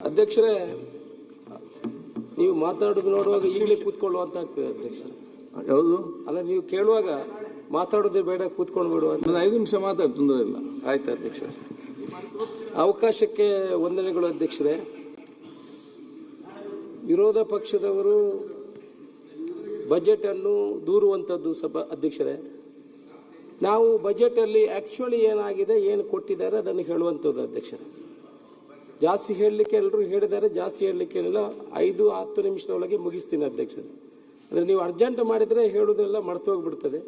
ಅಧ್ಯಕ್ಷರೇ, ನೀವು ಮಾತಾಡೋದು ನೋಡುವಾಗ ಈಗಲೇ ಕೂತ್ಕೊಳ್ಳುವಂತ ಆಗ್ತದೆ ಅಧ್ಯಕ್ಷರೇ. ಯಾವುದು ಅಲ್ಲ, ನೀವು ಕೇಳುವಾಗ ಮಾತಾಡೋದೇ ಬೇಡ, ಕೂತ್ಕೊಂಡು ಬಿಡುವ. 5 ನಿಮಿಷ ಮಾತಾಡಿ, ತೊಂದರೆ ಇಲ್ಲ. ಆಯ್ತು ಅಧ್ಯಕ್ಷರೇ. ಅವಕಾಶಕ್ಕೆ ವಂದನೆಗಳು ಅಧ್ಯಕ್ಷರೇ. ವಿರೋಧ ಪಕ್ಷದವರು ಬಜೆಟ್ ಅನ್ನು ದೂರುವಂಥದ್ದು ಅಧ್ಯಕ್ಷರೇ. ನಾವು ಬಜೆಟ್ ಅಲ್ಲಿ ಆಕ್ಚುಲಿ ಏನಾಗಿದೆ, ಏನು ಕೊಟ್ಟಿದ್ದಾರೆ ಅದನ್ನು ಹೇಳುವಂಥದ್ದು ಅಧ್ಯಕ್ಷರೇ. ಜಾಸ್ತಿ ಹೇಳಲಿಕ್ಕೆ ಎಲ್ಲರೂ ಹೇಳಿದ್ದಾರೆ, ಜಾಸ್ತಿ ಹೇಳಲಿಕ್ಕೆ ಏನಿಲ್ಲ. 5-10 ನಿಮಿಷದೊಳಗೆ ಮುಗಿಸ್ತೀನಿ ಅಧ್ಯಕ್ಷರೇ. ಅಂದರೆ ನೀವು ಅರ್ಜೆಂಟ್ ಮಾಡಿದರೆ ಹೇಳುವುದೆಲ್ಲ ಮರ್ತು ಹೋಗ್ಬಿಡ್ತದೆ.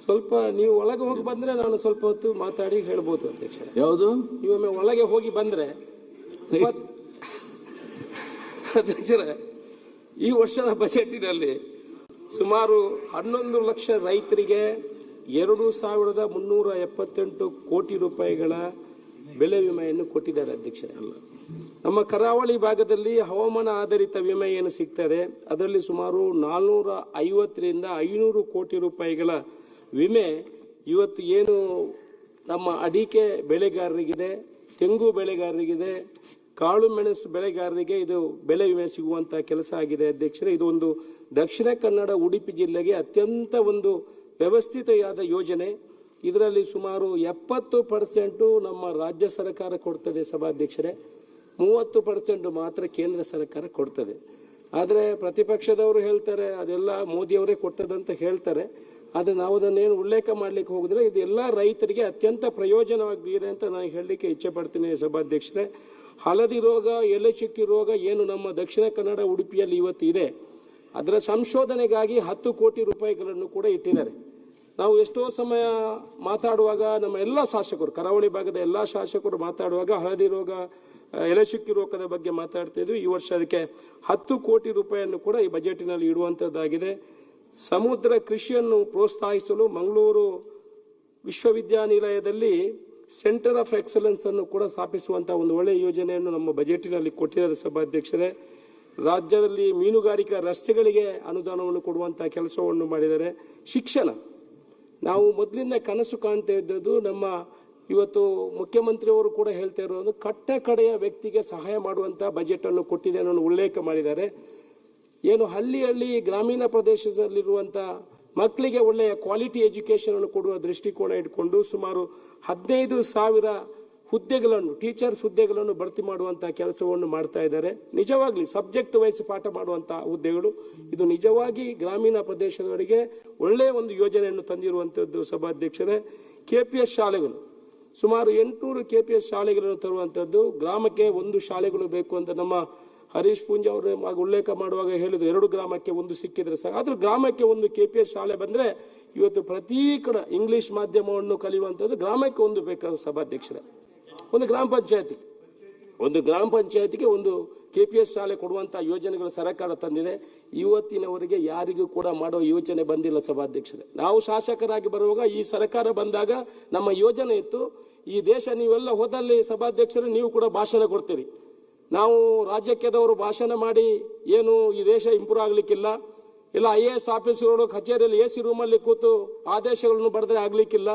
ಸ್ವಲ್ಪ ನೀವು ಒಳಗೆ ಹೋಗಿ ಬಂದರೆ ನಾನು ಸ್ವಲ್ಪ ಹೊತ್ತು ಮಾತಾಡಿ ಹೇಳ್ಬೋದು ಅಧ್ಯಕ್ಷರೇ. ಯಾವುದು? ನೀವೊಮ್ಮೆ ಒಳಗೆ ಹೋಗಿ ಬಂದರೆ ಅಧ್ಯಕ್ಷರೇ, ಈ ವರ್ಷದ ಬಜೆಟಿನಲ್ಲಿ ಸುಮಾರು 11 ಲಕ್ಷ ರೈತರಿಗೆ 2,378 ಕೋಟಿ ರೂಪಾಯಿಗಳ ಬೆಳೆ ವಿಮೆಯನ್ನು ಕೊಟ್ಟಿದ್ದಾರೆ ಅಧ್ಯಕ್ಷರೇ. ನಮ್ಮ ಕರಾವಳಿ ಭಾಗದಲ್ಲಿ ಹವಾಮಾನ ಆಧಾರಿತ ವಿಮೆ ಏನು ಸಿಗ್ತದೆ, ಅದರಲ್ಲಿ ಸುಮಾರು 450ರಿಂದ 500 ಕೋಟಿ ರೂಪಾಯಿಗಳ ವಿಮೆ ಇವತ್ತು ಏನು ನಮ್ಮ ಅಡಿಕೆ ಬೆಳೆಗಾರರಿಗಿದೆ, ತೆಂಗು ಬೆಳೆಗಾರರಿಗಿದೆ, ಕಾಳು ಮೆಣಸು ಬೆಳೆಗಾರರಿಗೆ ಇದು ಬೆಳೆ ವಿಮೆ ಸಿಗುವಂಥ ಕೆಲಸ ಆಗಿದೆ ಅಧ್ಯಕ್ಷರೇ. ಇದು ಒಂದು ದಕ್ಷಿಣ ಕನ್ನಡ ಉಡುಪಿ ಜಿಲ್ಲೆಗೆ ಅತ್ಯಂತ ಒಂದು ವ್ಯವಸ್ಥಿತವಾದ ಯೋಜನೆ. ಇದರಲ್ಲಿ ಸುಮಾರು 70% ನಮ್ಮ ರಾಜ್ಯ ಸರ್ಕಾರ ಕೊಡ್ತದೆ ಸಭಾಧ್ಯಕ್ಷರೇ, 30% ಮಾತ್ರ ಕೇಂದ್ರ ಸರ್ಕಾರ ಕೊಡ್ತದೆ. ಆದರೆ ಪ್ರತಿಪಕ್ಷದವರು ಹೇಳ್ತಾರೆ ಅದೆಲ್ಲ ಮೋದಿಯವರೇ ಕೊಟ್ಟದಂತ ಹೇಳ್ತಾರೆ. ಆದರೆ ನಾವು ಅದನ್ನೇನು ಉಲ್ಲೇಖ ಮಾಡಲಿಕ್ಕೆ ಹೋಗಿದ್ರೆ ಇದು ಎಲ್ಲ ರೈತರಿಗೆ ಅತ್ಯಂತ ಪ್ರಯೋಜನವಾಗಿದೆ ಅಂತ ನಾನು ಹೇಳಲಿಕ್ಕೆ ಇಚ್ಛೆ ಪಡ್ತೀನಿ ಸಭಾಧ್ಯಕ್ಷರೇ. ಹಳದಿ ರೋಗ, ಎಲೆ ಚುಕ್ಕಿ ರೋಗ ಏನು ನಮ್ಮ ದಕ್ಷಿಣ ಕನ್ನಡ ಉಡುಪಿಯಲ್ಲಿ ಇವತ್ತು ಇದೆ, ಅದರ ಸಂಶೋಧನೆಗಾಗಿ 10 ಕೋಟಿ ರೂಪಾಯಿಗಳನ್ನು ಕೂಡ ಇಟ್ಟಿದ್ದಾರೆ. ನಾವು ಎಷ್ಟೋ ಸಮಯ ಮಾತಾಡುವಾಗ ನಮ್ಮ ಎಲ್ಲ ಶಾಸಕರು, ಕರಾವಳಿ ಭಾಗದ ಎಲ್ಲ ಶಾಸಕರು ಮಾತಾಡುವಾಗ ಹಳದಿ ರೋಗ, ಎಲೆ ಚುಕ್ಕಿ ರೋಗದ ಬಗ್ಗೆ ಮಾತಾಡ್ತಾ ಇದ್ವಿ. ಈ ವರ್ಷ ಅದಕ್ಕೆ 10 ಕೋಟಿ ರೂಪಾಯಿಯನ್ನು ಕೂಡ ಈ ಬಜೆಟಿನಲ್ಲಿ ಇಡುವಂಥದ್ದಾಗಿದೆ. ಸಮುದ್ರ ಕೃಷಿಯನ್ನು ಪ್ರೋತ್ಸಾಹಿಸಲು ಮಂಗಳೂರು ವಿಶ್ವವಿದ್ಯಾನಿಲಯದಲ್ಲಿ ಸೆಂಟರ್ ಆಫ್ ಎಕ್ಸಲೆನ್ಸ್ ಅನ್ನು ಕೂಡ ಸ್ಥಾಪಿಸುವಂಥ ಒಂದು ಒಳ್ಳೆಯ ಯೋಜನೆಯನ್ನು ನಮ್ಮ ಬಜೆಟಿನಲ್ಲಿ ಕೊಟ್ಟಿದ್ದಾರೆ ಸಭಾಧ್ಯಕ್ಷರೇ. ರಾಜ್ಯದಲ್ಲಿ ಮೀನುಗಾರಿಕಾ ರಸ್ತೆಗಳಿಗೆ ಅನುದಾನವನ್ನು ಕೊಡುವಂಥ ಕೆಲಸವನ್ನು ಮಾಡಿದ್ದಾರೆ. ಶಿಕ್ಷಣ, ನಾವು ಮೊದಲಿಂದ ಕನಸು ಕಾಣ್ತಾ ಇದ್ದದ್ದು, ನಮ್ಮ ಇವತ್ತು ಮುಖ್ಯಮಂತ್ರಿಯವರು ಕೂಡ ಹೇಳ್ತಾ ಇರೋದು ಕಟ್ಟ ಕಡೆಯ ವ್ಯಕ್ತಿಗೆ ಸಹಾಯ ಮಾಡುವಂಥ ಬಜೆಟನ್ನು ಕೊಟ್ಟಿದೆ ಅನ್ನೋ ಉಲ್ಲೇಖ ಮಾಡಿದ್ದಾರೆ. ಏನು ಹಳ್ಳಿ ಗ್ರಾಮೀಣ ಪ್ರದೇಶದಲ್ಲಿರುವಂಥ ಮಕ್ಕಳಿಗೆ ಒಳ್ಳೆಯ ಕ್ವಾಲಿಟಿ ಎಜುಕೇಷನ್ ಅನ್ನು ಕೊಡುವ ದೃಷ್ಟಿಕೋನ ಇಟ್ಕೊಂಡು ಸುಮಾರು 15,000 ಹುದ್ದೆಗಳನ್ನು, ಟೀಚರ್ಸ್ ಹುದ್ದೆಗಳನ್ನು ಭರ್ತಿ ಮಾಡುವಂಥ ಕೆಲಸವನ್ನು ಮಾಡ್ತಾ ಇದ್ದಾರೆ. ನಿಜವಾಗ್ಲಿ ಸಬ್ಜೆಕ್ಟ್ ವೈಸ್ ಪಾಠ ಮಾಡುವಂಥ ಹುದ್ದೆಗಳು, ಇದು ನಿಜವಾಗಿ ಗ್ರಾಮೀಣ ಪ್ರದೇಶದವರಿಗೆ ಒಳ್ಳೆಯ ಒಂದು ಯೋಜನೆಯನ್ನು ತಂದಿರುವಂಥದ್ದು ಸಭಾಧ್ಯಕ್ಷರೇ. KPS ಶಾಲೆಗಳು, ಸುಮಾರು 800 KPS ಶಾಲೆಗಳನ್ನು ತರುವಂಥದ್ದು. ಗ್ರಾಮಕ್ಕೆ 1 ಶಾಲೆಗಳು ಬೇಕು ಅಂತ ನಮ್ಮ ಹರೀಶ್ ಪೂಂಜಾ ಅವರು ಉಲ್ಲೇಖ ಮಾಡುವಾಗ ಹೇಳಿದ್ರು, 2 ಗ್ರಾಮಕ್ಕೆ 1 ಸಿಕ್ಕಿದ್ರೆ ಸಾಕು. ಆದರೂ ಗ್ರಾಮಕ್ಕೆ 1 KPS ಶಾಲೆ ಬಂದರೆ ಇವತ್ತು ಪ್ರತಿ ಕಡೆ ಇಂಗ್ಲಿಷ್ ಮಾಧ್ಯಮವನ್ನು ಕಲಿಯುವಂಥದ್ದು ಗ್ರಾಮಕ್ಕೆ 1 ಬೇಕಾದ ಸಭಾಧ್ಯಕ್ಷರೇ. ಒಂದು ಗ್ರಾಮ ಪಂಚಾಯತಿಗೆ 1 KPS ಶಾಲೆ ಕೊಡುವಂಥ ಯೋಜನೆಗಳು ಸರ್ಕಾರ ತಂದಿದೆ. ಇವತ್ತಿನವರೆಗೆ ಯಾರಿಗೂ ಕೂಡ ಮಾಡೋ ಯೋಚನೆ ಬಂದಿಲ್ಲ ಸಭಾಧ್ಯಕ್ಷರೇ. ನಾವು ಶಾಸಕರಾಗಿ ಬರುವಾಗ ಈ ಸರ್ಕಾರ ಬಂದಾಗ ನಮ್ಮ ಯೋಜನೆ ಇತ್ತು, ಈ ದೇಶ ನೀವೆಲ್ಲ ಹೋದಲ್ಲಿ ಸಭಾಧ್ಯಕ್ಷರೇ ನೀವು ಕೂಡ ಭಾಷಣ ಕೊಡ್ತೀರಿ, ನಾವು ರಾಜ್ಯಕ್ಕೆದವರು ಭಾಷಣ ಮಾಡಿ ಏನು ಈ ದೇಶ ಇಂಪ್ರೂವ್ ಆಗಲಿಕ್ಕಿಲ್ಲ, ಇಲ್ಲ IAS ಆಫೀಸರ್ಗಳು ಕಚೇರಿಯಲ್ಲಿ AC ರೂಮಲ್ಲಿ ಕೂತು ಆದೇಶಗಳನ್ನು ಬರೆದ್ರೆ ಆಗಲಿಕ್ಕಿಲ್ಲ.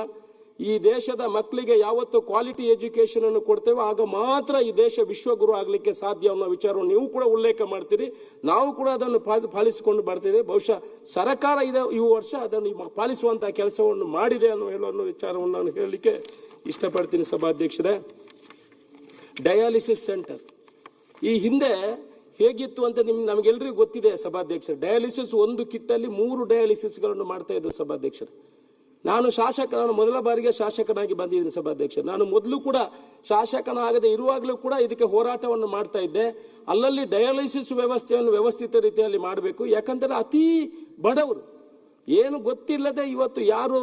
ಈ ದೇಶದ ಮಕ್ಕಳಿಗೆ ಯಾವತ್ತು ಕ್ವಾಲಿಟಿ ಎಜುಕೇಷನ್ ಅನ್ನು ಕೊಡ್ತೇವೆ ಆಗ ಮಾತ್ರ ಈ ದೇಶ ವಿಶ್ವಗುರು ಆಗಲಿಕ್ಕೆ ಸಾಧ್ಯ ಅನ್ನೋ ವಿಚಾರವನ್ನು ನೀವು ಕೂಡ ಉಲ್ಲೇಖ ಮಾಡ್ತೀರಿ. ನಾವು ಕೂಡ ಅದನ್ನು ಪಾಲಿಸಿಕೊಂಡು ಬರ್ತಿದ್ದೇವೆ. ಬಹುಶಃ ಸರ್ಕಾರ ಈ ವರ್ಷ ಅದನ್ನು ಪಾಲಿಸುವಂಥ ಕೆಲಸವನ್ನು ಮಾಡಿದೆ ಅನ್ನೋ ವಿಚಾರವನ್ನು ನಾನು ಹೇಳಲಿಕ್ಕೆ ಇಷ್ಟಪಡ್ತೀನಿ ಸಭಾಧ್ಯಕ್ಷರೇ. ಡಯಾಲಿಸಿಸ್ ಸೆಂಟರ್ ಈ ಹಿಂದೆ ಹೇಗಿತ್ತು ಅಂತ ನಮಗೆಲ್ಲರಿಗೂ ಗೊತ್ತಿದೆ ಸಭಾಧ್ಯಕ್ಷರು. ಡಯಾಲಿಸಿಸ್ 1 ಕಿಟ್ಟಲ್ಲಿ 3 ಡಯಾಲಿಸಿಸ್ಗಳನ್ನು ಮಾಡ್ತಾ ಇದ್ರು ಸಭಾಧ್ಯಕ್ಷರು. ನಾನು ಮೊದಲ ಬಾರಿಗೆ ಶಾಸಕನಾಗಿ ಬಂದಿದ್ದೀನಿ ಸಭಾಧ್ಯಕ್ಷರು. ನಾನು ಮೊದಲು ಕೂಡ ಶಾಸಕನಾಗದೆ ಇರುವಾಗಲೂ ಕೂಡ ಇದಕ್ಕೆ ಹೋರಾಟವನ್ನು ಮಾಡ್ತಾ ಇದ್ದೆ. ಅಲ್ಲಲ್ಲಿ ಡಯಾಲಿಸಿಸ್ ವ್ಯವಸ್ಥೆಯನ್ನು ವ್ಯವಸ್ಥಿತ ರೀತಿಯಲ್ಲಿ ಮಾಡಬೇಕು. ಯಾಕಂದರೆ ಅತಿ ಬಡವರು, ಏನು ಗೊತ್ತಿಲ್ಲದೆ ಇವತ್ತು ಯಾರು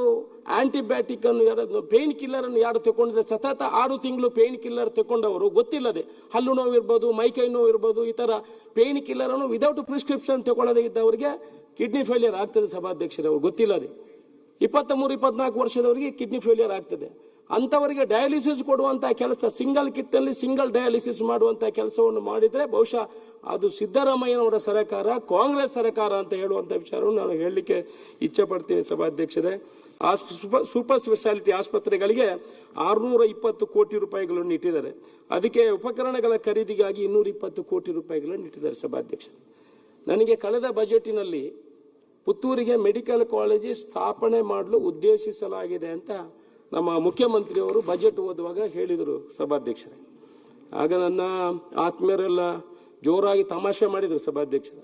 ಆಂಟಿಬಯೋಟಿಕ್ ಅನ್ನು ಪೇನ್ ಕಿಲ್ಲರ್ ಅನ್ನು ಯಾರು ತಗೊಂಡಿದ್ರೆ, ಸತತ 6 ತಿಂಗಳು ಪೇನ್ ಕಿಲ್ಲರ್ ತಗೊಂಡವರು ಗೊತ್ತಿಲ್ಲದೆ ಹಲ್ಲು ನೋವು ಇರ್ಬೋದು, ಮೈಕೈ ನೋವು ಇರ್ಬೋದು, ಈ ಥರ ಪೇನ್ ಕಿಲ್ಲರ್ ಅನ್ನು ವಿದೌಟ್ ಪ್ರಿಸ್ಕ್ರಿಪ್ಷನ್ ತಗೊಳ್ಳದೇ ಇದ್ದವರಿಗೆ ಕಿಡ್ನಿ ಫೇಲಿಯರ್ ಆಗ್ತದೆ ಸಭಾಧ್ಯಕ್ಷರೇ. ಅವರು ಗೊತ್ತಿಲ್ಲದೆ 23-24 ವರ್ಷದವರಿಗೆ ಕಿಡ್ನಿ ಫೇಲಿಯರ್ ಆಗ್ತದೆ. ಅಂಥವರಿಗೆ ಡಯಾಲಿಸಿಸ್ ಕೊಡುವಂಥ ಕೆಲಸ, ಸಿಂಗಲ್ ಕಿಟ್ನಲ್ಲಿ ಸಿಂಗಲ್ ಡಯಾಲಿಸಿಸ್ ಮಾಡುವಂಥ ಕೆಲಸವನ್ನು ಮಾಡಿದರೆ ಬಹುಶಃ ಅದು ಸಿದ್ದರಾಮಯ್ಯನವರ ಸರ್ಕಾರ, ಕಾಂಗ್ರೆಸ್ ಸರ್ಕಾರ ಅಂತ ಹೇಳುವಂಥ ವಿಚಾರವನ್ನು ನಾನು ಹೇಳಲಿಕ್ಕೆ ಇಚ್ಛೆ ಪಡ್ತೀನಿ ಸಭಾಧ್ಯಕ್ಷರೇ. ಸೂಪರ್ ಸ್ಪೆಷಾಲಿಟಿ ಆಸ್ಪತ್ರೆಗಳಿಗೆ 620 ಕೋಟಿ ರೂಪಾಯಿಗಳನ್ನು ಇಟ್ಟಿದ್ದಾರೆ. ಅದಕ್ಕೆ ಉಪಕರಣಗಳ ಖರೀದಿಗಾಗಿ 220 ಕೋಟಿ ರೂಪಾಯಿಗಳನ್ನು ಇಟ್ಟಿದ್ದಾರೆ ಸಭಾಧ್ಯಕ್ಷ. ನನಗೆ ಕಳೆದ ಬಜೆಟಿನಲ್ಲಿ ಪುತ್ತೂರಿಗೆ ಮೆಡಿಕಲ್ ಕಾಲೇಜು ಸ್ಥಾಪನೆ ಮಾಡಲು ಉದ್ದೇಶಿಸಲಾಗಿದೆ ಅಂತ ನಮ್ಮ ಮುಖ್ಯಮಂತ್ರಿಯವರು ಬಜೆಟ್ ಓದುವಾಗ ಹೇಳಿದರು ಸಭಾಧ್ಯಕ್ಷರೇ. ಆಗ ನನ್ನ ಆತ್ಮೀಯರೆಲ್ಲ ಜೋರಾಗಿ ತಮಾಷೆ ಮಾಡಿದರು ಸಭಾಧ್ಯಕ್ಷರು.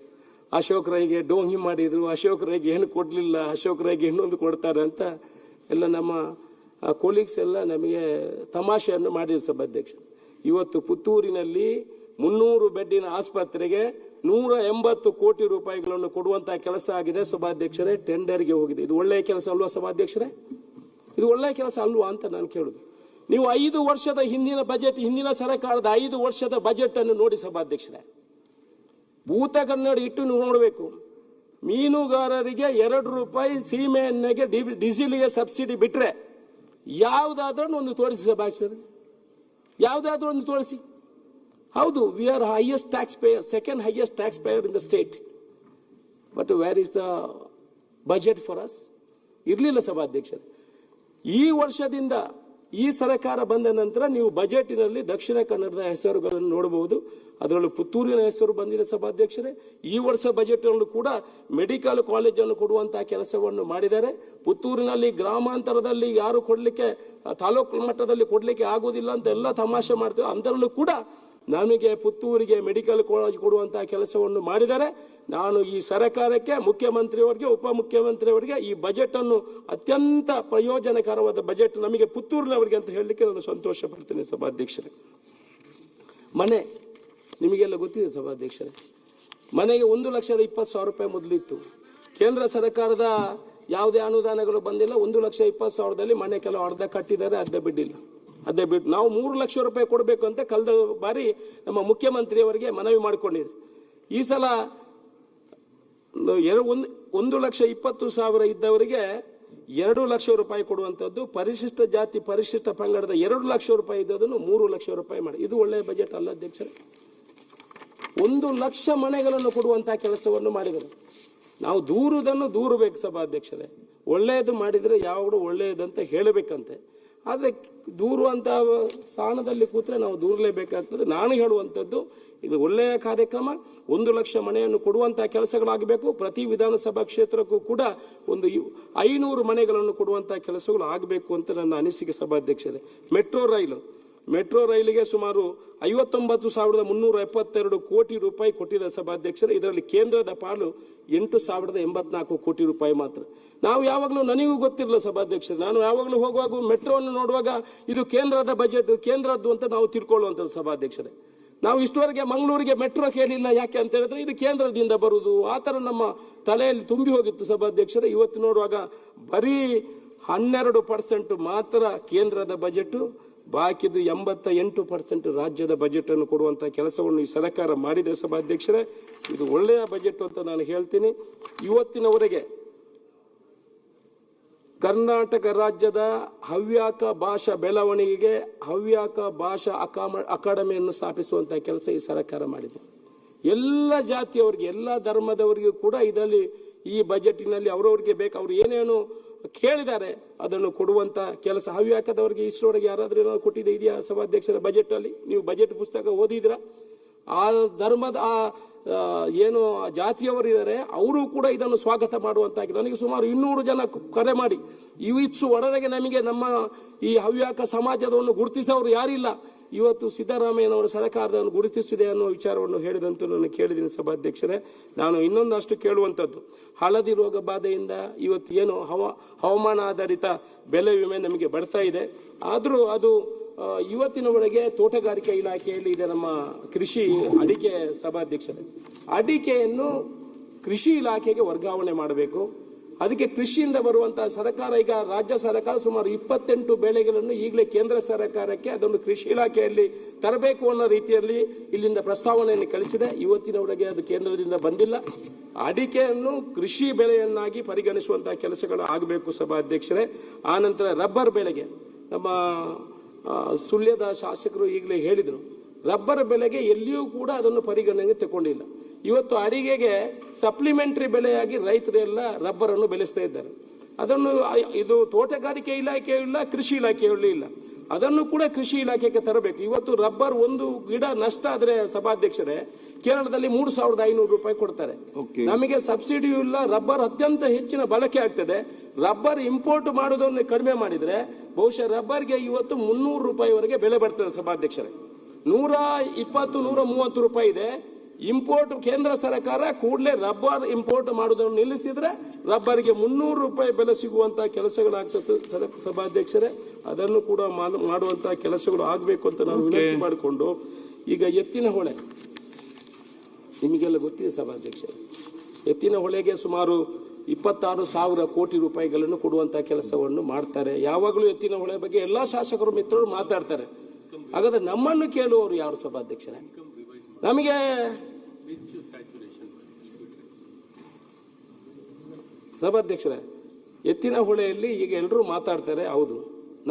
ಅಶೋಕ್ ರೈಗೆ ಡೋಂಗಿ ಮಾಡಿದರು, ಅಶೋಕ್ ರೈಗೆ ಏನು ಕೊಡಲಿಲ್ಲ, ಅಶೋಕ್ ರೈಗೆ ಇನ್ನೊಂದು ಕೊಡ್ತಾರೆ ಅಂತ ಎಲ್ಲ ನಮ್ಮ ಕೊಲೀಗ್ಸ್ ಎಲ್ಲ ನಮಗೆ ತಮಾಷೆಯನ್ನು ಮಾಡಿದ್ರು ಸಭಾಧ್ಯಕ್ಷ. ಇವತ್ತು ಪುತ್ತೂರಿನಲ್ಲಿ 300 ಬೆಡ್ಡಿನ ಆಸ್ಪತ್ರೆಗೆ 180 ಕೋಟಿ ರೂಪಾಯಿಗಳನ್ನು ಕೊಡುವಂಥ ಕೆಲಸ ಆಗಿದೆ ಸಭಾಧ್ಯಕ್ಷರೇ. ಟೆಂಡರ್ಗೆ ಹೋಗಿದೆ. ಇದು ಒಳ್ಳೆಯ ಕೆಲಸ ಅಲ್ವಾ ಸಭಾಧ್ಯಕ್ಷರೇ? ಇದು ಒಳ್ಳೆಯ ಕೆಲಸ ಅಲ್ವಾ ಅಂತ ನಾನು ಕೇಳುದು. ನೀವು 5 ವರ್ಷದ ಹಿಂದಿನ ಬಜೆಟ್, ಹಿಂದಿನ ಸರ್ಕಾರದ 5 ವರ್ಷದ ಬಜೆಟ್ ಅನ್ನು ನೋಡಿ ಸಭಾಧ್ಯಕ್ಷರೇ. ಭೂತ ಕನ್ನಡ ಇಟ್ಟು ನೀವು ನೋಡಬೇಕು. ಮೀನುಗಾರರಿಗೆ 2 ರೂಪಾಯಿ ಸೀಮೆ ಎಣ್ಣೆಗೆ ಡೀಸೆಲ್ಗೆ ಸಬ್ಸಿಡಿ ಬಿಟ್ಟರೆ ಯಾವುದಾದ್ರೂ ಒಂದು ತೋರಿಸಿ ಸಭಾಧ್ಯಕ್ಷರೇ, ಯಾವುದಾದ್ರೂ ಒಂದು ತೋರಿಸಿ. ಹೌದು, we are highest tax pair, second highest tax pair in the state. But where is the budget for us? ಇರಲಿಲ್ಲ ಸಭಾಧ್ಯಕ್ಷರೇ. ಈ ವರ್ಷದಿಂದ ಈ ಸರ್ಕಾರ ಬಂದ ನಂತರ ನೀವು ಬಜೆಟಿನಲ್ಲಿ ದಕ್ಷಿಣ ಕನ್ನಡದ ಹೆಸರುಗಳನ್ನು ನೋಡಬಹುದು. ಅದರಲ್ಲೂ ಪುತ್ತೂರಿನ ಹೆಸರು ಬಂದಿದೆ ಸಭಾಧ್ಯಕ್ಷರೇ. ಈ ವರ್ಷ ಬಜೆಟ್ನಲ್ಲೂ ಕೂಡ ಮೆಡಿಕಲ್ ಕಾಲೇಜನ್ನು ಕೊಡುವಂತಹ ಕೆಲಸವನ್ನು ಮಾಡಿದ್ದಾರೆ. ಪುತ್ತೂರಿನಲ್ಲಿ ಗ್ರಾಮಾಂತರದಲ್ಲಿ ಯಾರು ಕೊಡಲಿಕ್ಕೆ, ತಾಲೂಕು ಮಟ್ಟದಲ್ಲಿ ಕೊಡಲಿಕ್ಕೆ ಆಗೋದಿಲ್ಲ ಅಂತ ಎಲ್ಲ ತಮಾಷೆ ಮಾಡ್ತೇವೆ. ಅದರಲ್ಲೂ ಕೂಡ ನಮಗೆ ಪುತ್ತೂರಿಗೆ ಮೆಡಿಕಲ್ ಕಾಲೇಜ್ ಕೊಡುವಂತಹ ಕೆಲಸವನ್ನು ಮಾಡಿದ್ದಾರೆ. ನಾನು ಈ ಸರ್ಕಾರಕ್ಕೆ, ಮುಖ್ಯಮಂತ್ರಿಯವರಿಗೆ, ಉಪಮುಖ್ಯಮಂತ್ರಿಯವರಿಗೆ ಈ ಬಜೆಟ್ ಅನ್ನು ಅತ್ಯಂತ ಪ್ರಯೋಜನಕರವಾದ ಬಜೆಟ್ ನಮಗೆ ಪುತ್ತೂರಿನವರಿಗೆ ಅಂತ ಹೇಳಲಿಕ್ಕೆ ನಾನು ಸಂತೋಷ ಪಡ್ತೇನೆ ಸಭಾಧ್ಯಕ್ಷರೇ. ಮನೆ ನಿಮಗೆಲ್ಲ ಗೊತ್ತಿದೆ ಸಭಾಧ್ಯಕ್ಷರೇ. ಮನೆಗೆ 1,20,000 ರೂಪಾಯಿ ಮೊದಲಿತ್ತು. ಕೇಂದ್ರ ಸರ್ಕಾರದ ಯಾವುದೇ ಅನುದಾನಗಳು ಬಂದಿಲ್ಲ. 1,20,000ದಲ್ಲಿ ಮನೆ ಕೆಲವು ಅರ್ಧ ಕಟ್ಟಿದ್ದಾರೆ, ಅರ್ಧ ಬಿಟ್ಟಿಲ್ಲ. ಅದೇ ಬಿಟ್ಟು ನಾವು 3 ಲಕ್ಷ ರೂಪಾಯಿ ಕೊಡಬೇಕು ಅಂತ ಕಳೆದ ಬಾರಿ ನಮ್ಮ ಮುಖ್ಯಮಂತ್ರಿಯವರಿಗೆ ಮನವಿ ಮಾಡಿಕೊಂಡಿದ್ರು. ಈ ಸಲ 1,20,000 ಇದ್ದವರಿಗೆ 2 ಲಕ್ಷ ರೂಪಾಯಿ ಕೊಡುವಂಥದ್ದು, ಪರಿಶಿಷ್ಟ ಜಾತಿ ಪರಿಶಿಷ್ಟ ಪಂಗಡದ 2 ಲಕ್ಷ ರೂಪಾಯಿ ಇದ್ದದನ್ನು 3 ಲಕ್ಷ ರೂಪಾಯಿ ಮಾಡಿ. ಇದು ಒಳ್ಳೆಯ ಬಜೆಟ್ ಅಲ್ಲ ಅಧ್ಯಕ್ಷರೇ? 1 ಲಕ್ಷ ಮನೆಗಳನ್ನು ಕೊಡುವಂತಹ ಕೆಲಸವನ್ನು ಮಾಡಿದರು. ನಾವು ದೂರುವುದನ್ನು ದೂರಬೇಕು ಸಭಾಧ್ಯಕ್ಷರೇ. ಒಳ್ಳೆಯದು ಮಾಡಿದರೆ ಯಾವಾಗಲೂ ಒಳ್ಳೆಯದಂತ ಹೇಳಬೇಕಂತೆ. ಆದರೆ ದೂರುವಂಥ ಸ್ಥಾನದಲ್ಲಿ ಕೂತ್ರೆ ನಾವು ದೂರಲೇಬೇಕಾಗ್ತದೆ. ನಾನು ಹೇಳುವಂಥದ್ದು ಇದು ಒಳ್ಳೆಯ ಕಾರ್ಯಕ್ರಮ. 1 ಲಕ್ಷ ಮನೆಯನ್ನು ಕೊಡುವಂಥ ಕೆಲಸಗಳಾಗಬೇಕು. ಪ್ರತಿ ವಿಧಾನಸಭಾ ಕ್ಷೇತ್ರಕ್ಕೂ ಕೂಡ ಒಂದು 500 ಮನೆಗಳನ್ನು ಕೊಡುವಂಥ ಕೆಲಸಗಳು ಆಗಬೇಕು ಅಂತ ನನ್ನ ಅನಿಸಿಕೆ ಸಭಾಧ್ಯಕ್ಷರೇ. ಮೆಟ್ರೋ ರೈಲಿಗೆ ಸುಮಾರು 59,372 ಕೋಟಿ ರೂಪಾಯಿ ಕೊಟ್ಟಿದೆ ಸಭಾಧ್ಯಕ್ಷರೇ. ಇದರಲ್ಲಿ ಕೇಂದ್ರದ ಪಾಲು 8,084 ಕೋಟಿ ರೂಪಾಯಿ ಮಾತ್ರ. ನಾವು ಯಾವಾಗಲೂ, ನನಗೂ ಗೊತ್ತಿರಲಿಲ್ಲ ಸಭಾಧ್ಯಕ್ಷರೇ, ನಾನು ಯಾವಾಗಲೂ ಹೋಗುವಾಗ ಮೆಟ್ರೋವನ್ನು ನೋಡುವಾಗ ಇದು ಕೇಂದ್ರದ ಬಜೆಟ್, ಕೇಂದ್ರದ್ದು ಅಂತ ನಾವು ತಿಳ್ಕೊಳ್ಳುವಂಥದ್ದು ಸಭಾಧ್ಯಕ್ಷರೇ. ನಾವು ಇಷ್ಟವರೆಗೆ ಮಂಗಳೂರಿಗೆ ಮೆಟ್ರೋ ಕೇಳಿಲ್ಲ. ಯಾಕೆ ಅಂತ ಹೇಳಿದ್ರೆ ಇದು ಕೇಂದ್ರದಿಂದ ಬರುವುದು, ಆ ಥರ ನಮ್ಮ ತಲೆಯಲ್ಲಿ ತುಂಬಿ ಹೋಗಿತ್ತು ಸಭಾಧ್ಯಕ್ಷರೇ. ಇವತ್ತು ನೋಡುವಾಗ ಬರೀ 12% ಮಾತ್ರ ಕೇಂದ್ರದ ಬಜೆಟ್, ಬಾಕಿದು 88% ರಾಜ್ಯದ ಬಜೆಟ್ ಅನ್ನು ಕೊಡುವಂಥ ಕೆಲಸವನ್ನು ಈ ಸರ್ಕಾರ ಮಾಡಿದೆ ಸಭಾಧ್ಯಕ್ಷರೇ. ಇದು ಒಳ್ಳೆಯ ಬಜೆಟ್ ಅಂತ ನಾನು ಹೇಳ್ತೀನಿ. ಇವತ್ತಿನವರೆಗೆ ಕರ್ನಾಟಕ ರಾಜ್ಯದ ಹವ್ಯಕ ಭಾಷಾ ಬೆಳವಣಿಗೆಗೆ ಹವ್ಯಕ ಭಾಷಾ ಅಕಾಡೆಮಿಯನ್ನು ಸ್ಥಾಪಿಸುವಂಥ ಕೆಲಸ ಈ ಸರ್ಕಾರ ಮಾಡಿದೆ. ಎಲ್ಲ ಜಾತಿಯವರಿಗೆ, ಎಲ್ಲ ಧರ್ಮದವರಿಗೂ ಕೂಡ ಇದರಲ್ಲಿ ಈ ಬಜೆಟಿನಲ್ಲಿ ಅವರವರಿಗೆ ಬೇಕು, ಅವರು ಏನೇನು ಕೇಳಿದ್ದಾರೆ ಅದನ್ನು ಕೊಡುವಂಥ ಕೆಲಸ. ಹವ್ಯಕದವರಿಗೆ ಇಷ್ಟರವರೆಗೆ ಯಾರಾದರೂ ಏನಾದ್ರು ಕೊಟ್ಟಿದೆ ಇದೆಯಾ ಸಭಾಧ್ಯಕ್ಷರ ಬಜೆಟಲ್ಲಿ? ನೀವು ಬಜೆಟ್ ಪುಸ್ತಕ ಓದಿದ್ರಾ? ಆ ಧರ್ಮದ ಏನು ಜಾತಿಯವರು ಇದ್ದಾರೆ ಅವರು ಕೂಡ ಇದನ್ನು ಸ್ವಾಗತ ಮಾಡುವಂತಾಗಿದೆ. ನನಗೆ ಸುಮಾರು 200 ಜನ ಕರೆ ಮಾಡಿ ಇವಿಷ್ಟು ಒಡೆದಾಗೆ ನಮಗೆ ನಮ್ಮ ಈ ಹವ್ಯಕ ಸಮಾಜದವನ್ನು ಗುರುತಿಸೋರು ಯಾರಿಲ್ಲ. ಇವತ್ತು ಸಿದ್ದರಾಮಯ್ಯನವರ ಸರ್ಕಾರದನ್ನು ಗುರುತಿಸಿದೆ ಅನ್ನೋ ವಿಚಾರವನ್ನು ಹೇಳಿದಂತೂ ನಾನು ಕೇಳಿದ್ದೀನಿ ಸಭಾಧ್ಯಕ್ಷರೇ. ನಾನು ಇನ್ನೊಂದಷ್ಟು ಕೇಳುವಂಥದ್ದು, ಹಳದಿ ರೋಗ ಬಾಧೆಯಿಂದ ಇವತ್ತು ಏನು ಹವಾಮಾನ ಆಧಾರಿತ ಬೆಳೆ ವಿಮೆ ನಮಗೆ ಬರ್ತಾ ಇದೆ. ಆದರೂ ಅದು ಇವತ್ತಿನವರೆಗೆ ತೋಟಗಾರಿಕೆ ಇಲಾಖೆಯಲ್ಲಿ ಇದೆ ನಮ್ಮ ಕೃಷಿ ಅಡಿಕೆ ಸಭಾಧ್ಯಕ್ಷರೇ. ಅಡಿಕೆಯನ್ನು ಕೃಷಿ ಇಲಾಖೆಗೆ ವರ್ಗಾವಣೆ ಮಾಡಬೇಕು. ಅದಕ್ಕೆ ಕೃಷಿಯಿಂದ ಬರುವಂತಹ ಸರ್ಕಾರ, ಈಗ ರಾಜ್ಯ ಸರ್ಕಾರ ಸುಮಾರು 28 ಬೆಳೆಗಳನ್ನು ಈಗಲೇ ಕೇಂದ್ರ ಸರ್ಕಾರಕ್ಕೆ ಅದನ್ನು ಕೃಷಿ ಇಲಾಖೆಯಲ್ಲಿ ತರಬೇಕು ಅನ್ನೋ ರೀತಿಯಲ್ಲಿ ಇಲ್ಲಿಂದ ಪ್ರಸ್ತಾವನೆಯನ್ನು ಕಳಿಸಿದೆ. ಇವತ್ತಿನವರೆಗೆ ಅದು ಕೇಂದ್ರದಿಂದ ಬಂದಿಲ್ಲ. ಅಡಿಕೆಯನ್ನು ಕೃಷಿ ಬೆಳೆಯನ್ನಾಗಿ ಪರಿಗಣಿಸುವಂತಹ ಕೆಲಸಗಳು ಆಗಬೇಕು ಸಭಾಧ್ಯಕ್ಷರೇ. ಆನಂತರ ರಬ್ಬರ್ ಬೆಳೆಗೆ ನಮ್ಮ ಸುಳ್ಯದ ಶಾಸಕರು ಈಗಲೇ ಹೇಳಿದರು, ರಬ್ಬರ್ ಬೆಳೆಗೆ ಎಲ್ಲಿಯೂ ಕೂಡ ಅದನ್ನು ಪರಿಗಣನೆಗೆ ತಗೊಂಡಿಲ್ಲ. ಇವತ್ತು ಅಡಿಗೆಗೆ ಸಪ್ಲಿಮೆಂಟರಿ ಬೆಳೆಯಾಗಿ ರೈತರೆಲ್ಲ ರಬ್ಬರನ್ನು ಬೆಳೆಸ್ತಾ ಇದ್ದಾರೆ. ಅದನ್ನು ಇದು ತೋಟಗಾರಿಕೆ ಇಲಾಖೆಯೂ ಇಲ್ಲ, ಕೃಷಿ ಇಲಾಖೆಯೂ ಇಲ್ಲ. ಅದನ್ನು ಕೂಡ ಕೃಷಿ ಇಲಾಖೆಗೆ ತರಬೇಕು. ಇವತ್ತು ರಬ್ಬರ್ ಒಂದು ಗಿಡ ನಷ್ಟ ಆದ್ರೆ ಸಭಾಧ್ಯಕ್ಷರೇ ಕೇರಳದಲ್ಲಿ 3,500 ರೂಪಾಯಿ ಕೊಡ್ತಾರೆ. ನಮಗೆ ಸಬ್ಸಿಡಿಯೂ ಇಲ್ಲ. ರಬ್ಬರ್ ಅತ್ಯಂತ ಹೆಚ್ಚಿನ ಬಳಕೆ ಆಗ್ತದೆ. ರಬ್ಬರ್ ಇಂಪೋರ್ಟ್ ಮಾಡೋದನ್ನು ಕಡಿಮೆ ಮಾಡಿದ್ರೆ ಬಹುಶಃ ರಬ್ಬರ್ಗೆ ಇವತ್ತು 300 ರೂಪಾಯಿವರೆಗೆ ಬೆಲೆ ಬರ್ತದೆ ಸಭಾಧ್ಯಕ್ಷರೇ. 120-130 ರೂಪಾಯಿ ಇದೆ. ಇಂಪೋರ್ಟ್ ಕೇಂದ್ರ ಸರ್ಕಾರ ಕೂಡಲೇ ರಬ್ಬರ್ ಇಂಪೋರ್ಟ್ ಮಾಡೋದನ್ನು ನಿಲ್ಲಿಸಿದ್ರೆ ರಬ್ಬರ್ಗೆ 300 ರೂಪಾಯಿ ಬೆಲೆ ಸಿಗುವಂತ ಕೆಲಸಗಳಾಗ್ತದೆ ಸಭಾಧ್ಯಕ್ಷರೇ. ಅದನ್ನು ಕೂಡ ಮಾಡುವಂತಹ ಕೆಲಸಗಳು ಆಗಬೇಕು ಅಂತ ನಾನು ವಿನಂತಿ ಮಾಡಿಕೊಂಡು, ಈಗ ಎತ್ತಿನ ಹೊಳೆ ನಿಮಗೆಲ್ಲ ಗೊತ್ತಿದೆ ಸಭಾಧ್ಯಕ್ಷರೇ, ಎತ್ತಿನ ಹೊಳೆಗೆ ಸುಮಾರು 26,000 ಕೋಟಿ ರೂಪಾಯಿಗಳನ್ನು ಕೊಡುವಂತಹ ಕೆಲಸವನ್ನು ಮಾಡ್ತಾರೆ. ಯಾವಾಗಲೂ ಎತ್ತಿನ ಹೊಳೆ ಬಗ್ಗೆ ಎಲ್ಲಾ ಶಾಸಕರು ಮಿತ್ರರು ಮಾತಾಡ್ತಾರೆ. ಹಾಗಾದ್ರೆ ನಮ್ಮನ್ನು ಕೇಳುವವರು ಯಾರು ಸಭಾಧ್ಯಕ್ಷರೇ? ನಮಗೆ ಸಭಾಧ್ಯಕ್ಷರೇ ಎತ್ತಿನ ಹೊಳೆಯಲ್ಲಿ ಈಗ ಎಲ್ಲರೂ ಮಾತಾಡ್ತಾರೆ. ಹೌದು,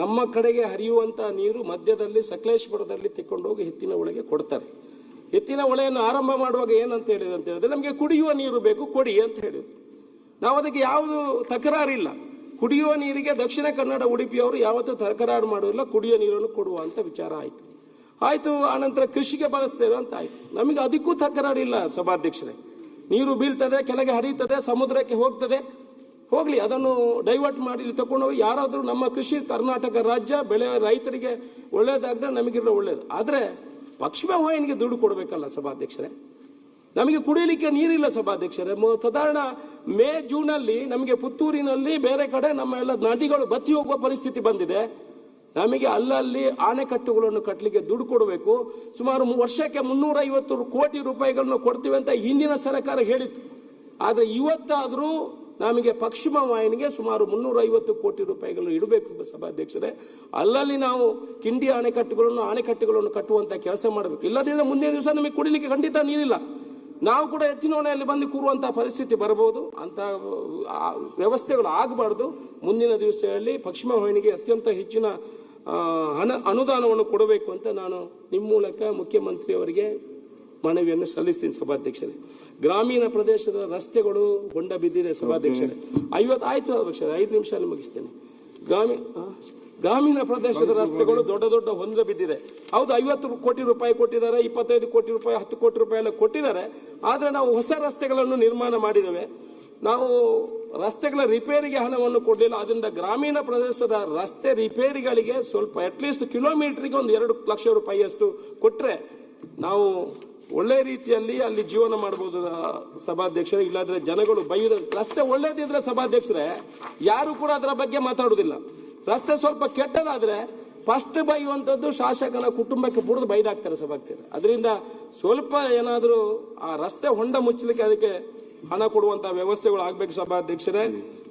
ನಮ್ಮ ಕಡೆಗೆ ಹರಿಯುವಂತ ನೀರು ಮಧ್ಯದಲ್ಲಿ ಸಕಲೇಶ್ಪುರದಲ್ಲಿ ತೆಕ್ಕೊಂಡೋಗಿ ಎತ್ತಿನ ಹೊಳೆಗೆ ಕೊಡ್ತಾರೆ. ಎತ್ತಿನ ಹೊಳೆಯನ್ನು ಆರಂಭ ಮಾಡುವಾಗ ಏನಂತ ಹೇಳಿದ್ರು ಅಂತ ಹೇಳಿದ್ರೆ, ನಮಗೆ ಕುಡಿಯುವ ನೀರು ಬೇಕು ಕೊಡಿ ಅಂತ ಹೇಳಿದ್ರು. ನಾವು ಅದಕ್ಕೆ ಯಾವುದು ತಕರಾರಿಲ್ಲ. ಕುಡಿಯುವ ನೀರಿಗೆ ದಕ್ಷಿಣ ಕನ್ನಡ ಉಡುಪಿಯವರು ಯಾವತ್ತೂ ತಕರಾರು ಮಾಡುವುದಿಲ್ಲ. ಕುಡಿಯುವ ನೀರನ್ನು ಕೊಡುವ ಅಂತ ವಿಚಾರ ಆಯ್ತು. ಆನಂತರ ಕೃಷಿಗೆ ಬಳಸ್ತೇವೆ ಅಂತ ಆಯ್ತು. ನಮಗೆ ಅದಕ್ಕೂ ತಕರಾರಿಲ್ಲ ಸಭಾಧ್ಯಕ್ಷರೇ. ನೀರು ಬೀಳ್ತದೆ, ಕೆಳಗೆ ಹರಿಯುತ್ತದೆ, ಸಮುದ್ರಕ್ಕೆ ಹೋಗ್ಲಿ, ಅದನ್ನು ಡೈವರ್ಟ್ ಮಾಡಿ ಇಲ್ಲಿ ತಗೊಂಡೋಗಿ ಯಾರಾದರೂ ನಮ್ಮ ಕೃಷಿ ಕರ್ನಾಟಕ ರಾಜ್ಯ ಬೆಳೆ ರೈತರಿಗೆ ಒಳ್ಳೇದಾದ್ರೆ ನಮಗಿರೋ ಒಳ್ಳೇದು. ಆದರೆ ಪಶ್ಚಿಮ ವಾಹಿನಿಗೆ ದುಡ್ಡು ಕೊಡಬೇಕಲ್ಲ ಸಭಾಧ್ಯಕ್ಷರೇ. ನಮಗೆ ಕುಡಿಯಲಿಕ್ಕೆ ನೀರಿಲ್ಲ ಸಭಾಧ್ಯಕ್ಷರೇ. ಸಾಧಾರಣ ಮೇ ಜೂನಲ್ಲಿ ನಮಗೆ ಪುತ್ತೂರಿನಲ್ಲಿ ಬೇರೆ ಕಡೆ ನಮ್ಮ ಎಲ್ಲ ನದಿಗಳು ಬತ್ತಿ ಹೋಗುವ ಪರಿಸ್ಥಿತಿ ಬಂದಿದೆ. ನಮಗೆ ಅಲ್ಲಲ್ಲಿ ಆಣೆಕಟ್ಟುಗಳನ್ನು ಕಟ್ಟಲಿಕ್ಕೆ ದುಡ್ಡು ಕೊಡಬೇಕು. ಸುಮಾರು ವರ್ಷಕ್ಕೆ 350 ಕೋಟಿ ರೂಪಾಯಿಗಳನ್ನು ಕೊಡ್ತೀವಿ ಅಂತ ಹಿಂದಿನ ಸರ್ಕಾರ ಹೇಳಿತ್ತು. ಆದರೆ ಇವತ್ತಾದರೂ ನಮಗೆ ಪಶ್ಚಿಮ ವಾಹಿನಿಗೆ ಸುಮಾರು 350 ಕೋಟಿ ರೂಪಾಯಿಗಳನ್ನು ಇಡಬೇಕು ಸಭಾಧ್ಯಕ್ಷರೇ. ಅಲ್ಲಲ್ಲಿ ನಾವು ಕಿಂಡಿ ಆಣೆಕಟ್ಟುಗಳನ್ನು ಕಟ್ಟುವಂತ ಕೆಲಸ ಮಾಡಬೇಕು. ಇಲ್ಲದಿದ್ದರೆ ಮುಂದಿನ ದಿವಸ ನಮಗೆ ಕುಡಿಲಿಕ್ಕೆ ಖಂಡಿತ ನೀರಿಲ್ಲ. ನಾವು ಕೂಡ ಎತ್ತಿನ ಹೊಳೆಯಲ್ಲಿ ಬಂದು ಕೂರುವಂತಹ ಪರಿಸ್ಥಿತಿ ಬರಬಹುದು. ಅಂತ ವ್ಯವಸ್ಥೆಗಳು ಆಗಬಾರ್ದು. ಮುಂದಿನ ದಿವಸಗಳಲ್ಲಿ ಪಶ್ಚಿಮ ವಾಹಿನಿಗೆ ಅತ್ಯಂತ ಹೆಚ್ಚಿನ ಅನುದಾನವನ್ನು ಕೊಡಬೇಕು ಅಂತ ನಾನು ನಿಮ್ಮ ಮೂಲಕ ಮುಖ್ಯಮಂತ್ರಿಯವರಿಗೆ ಮನವಿಯನ್ನು ಸಲ್ಲಿಸ್ತೀನಿ ಸಭಾಧ್ಯಕ್ಷರೇ. ಗ್ರಾಮೀಣ ಪ್ರದೇಶದ ರಸ್ತೆಗಳು ಹೊಂಡ ಬಿದ್ದಿದೆ ಸಭಾಧ್ಯಕ್ಷರೇ. 50 ಆಯ್ತು ಅಧ್ಯಕ್ಷರೇ, 5 ನಿಮಿಷ ಮುಗಿಸ್ತೇನೆ. ಗ್ರಾಮೀಣ ಪ್ರದೇಶದ ರಸ್ತೆಗಳು ದೊಡ್ಡ ಹೊಂಡ ಬಿದ್ದಿದೆ. ಹೌದು, 50 ಕೋಟಿ ರೂಪಾಯಿ ಕೊಟ್ಟಿದ್ದಾರೆ, 25 ಕೋಟಿ ರೂಪಾಯಿ, 10 ಕೋಟಿ ರೂಪಾಯಿ ಎಲ್ಲ ಕೊಟ್ಟಿದ್ದಾರೆ. ಆದರೆ ನಾವು ಹೊಸ ರಸ್ತೆಗಳನ್ನು ನಿರ್ಮಾಣ ಮಾಡಿದ್ದೇವೆ. ನಾವು ರಸ್ತೆಗಳ ರಿಪೇರಿಗೆ ಹಣವನ್ನು ಕೊಡಲಿಲ್ಲ. ಅದರಿಂದ ಗ್ರಾಮೀಣ ಪ್ರದೇಶದ ರಸ್ತೆ ರಿಪೇರಿಗಳಿಗೆ ಸ್ವಲ್ಪ ಅಟ್ಲೀಸ್ಟ್ ಕಿಲೋಮೀಟರ್ಗೆ 2 ಲಕ್ಷ ರೂಪಾಯಿಯಷ್ಟು ಕೊಟ್ಟರೆ ನಾವು ಒಳ್ಳೆ ರೀತಿಯಲ್ಲಿ ಅಲ್ಲಿ ಜೀವನ ಮಾಡಬಹುದು ಸಭಾಧ್ಯಕ್ಷರೇ. ಇಲ್ಲಾಂದ್ರೆ ಜನಗಳು ಬೈಯುವ ರಸ್ತೆ ಒಳ್ಳೇದಿದ್ರೆ ಸಭಾಧ್ಯಕ್ಷರೇ ಯಾರು ಕೂಡ ಅದರ ಬಗ್ಗೆ ಮಾತಾಡುವುದಿಲ್ಲ. ರಸ್ತೆ ಸ್ವಲ್ಪ ಕೆಟ್ಟದಾದ್ರೆ ಫಸ್ಟ್ ಬೈಯುವಂಥದ್ದು ಶಾಸಕನ ಕುಟುಂಬಕ್ಕೆ ಬುಡಿದು ಬೈದಾಗ್ತಾರೆ ಸಭಾಧ್ಯಕ್ಷರೇ. ಅದರಿಂದ ಸ್ವಲ್ಪ ಏನಾದರೂ ಆ ರಸ್ತೆ ಹೊಂಡ ಮುಚ್ಚಲಿಕ್ಕೆ ಅದಕ್ಕೆ ಹಣ ಕೊಡುವಂತಹ ವ್ಯವಸ್ಥೆಗಳು ಆಗ್ಬೇಕು ಸಭಾಧ್ಯಕ್ಷರೇ.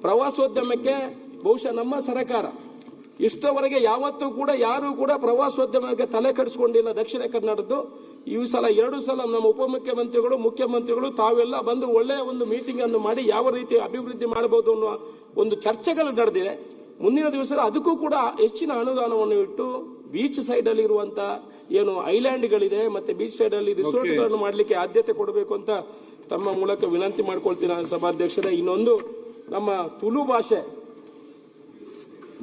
ಪ್ರವಾಸೋದ್ಯಮಕ್ಕೆ ಬಹುಶಃ ನಮ್ಮ ಸರ್ಕಾರ ಇಷ್ಟವರೆಗೆ ಯಾವತ್ತೂ ಕೂಡ ಯಾರು ಕೂಡ ಪ್ರವಾಸೋದ್ಯಮಕ್ಕೆ ತಲೆ ಕೆಡಿಸ್ಕೊಂಡಿಲ್ಲ ದಕ್ಷಿಣ ಕನ್ನಡದ್ದು. ಈ ಸಲ 2 ಸಲ ನಮ್ಮ ಉಪಮುಖ್ಯಮಂತ್ರಿಗಳು ಮುಖ್ಯಮಂತ್ರಿಗಳು ತಾವೆಲ್ಲ ಬಂದು ಒಳ್ಳೆಯ ಒಂದು ಮೀಟಿಂಗ್ ಅನ್ನು ಮಾಡಿ ಯಾವ ರೀತಿ ಅಭಿವೃದ್ಧಿ ಮಾಡಬಹುದು ಅನ್ನುವ ಒಂದು ಚರ್ಚೆಗಳು ನಡೆದಿದೆ. ಮುಂದಿನ ದಿವಸ ಅದಕ್ಕೂ ಕೂಡ ಹೆಚ್ಚಿನ ಅನುದಾನವನ್ನು ಇಟ್ಟು ಬೀಚ್ ಸೈಡ್ ಅಲ್ಲಿ ಇರುವಂತ ಏನು ಐಲ್ಯಾಂಡ್ಗಳಿದೆ ಮತ್ತೆ ಬೀಚ್ ಸೈಡ್ ಅಲ್ಲಿ ರಿಸೋರ್ಟ್ಗಳನ್ನು ಮಾಡಲಿಕ್ಕೆ ಆದ್ಯತೆ ಕೊಡಬೇಕು ಅಂತ ತಮ್ಮ ಮೂಲಕ ವಿನಂತಿ ಮಾಡ್ಕೊಳ್ತೀನಿ ಸಭಾಧ್ಯಕ್ಷರೇ. ಇನ್ನೊಂದು ನಮ್ಮ ತುಳು ಭಾಷೆ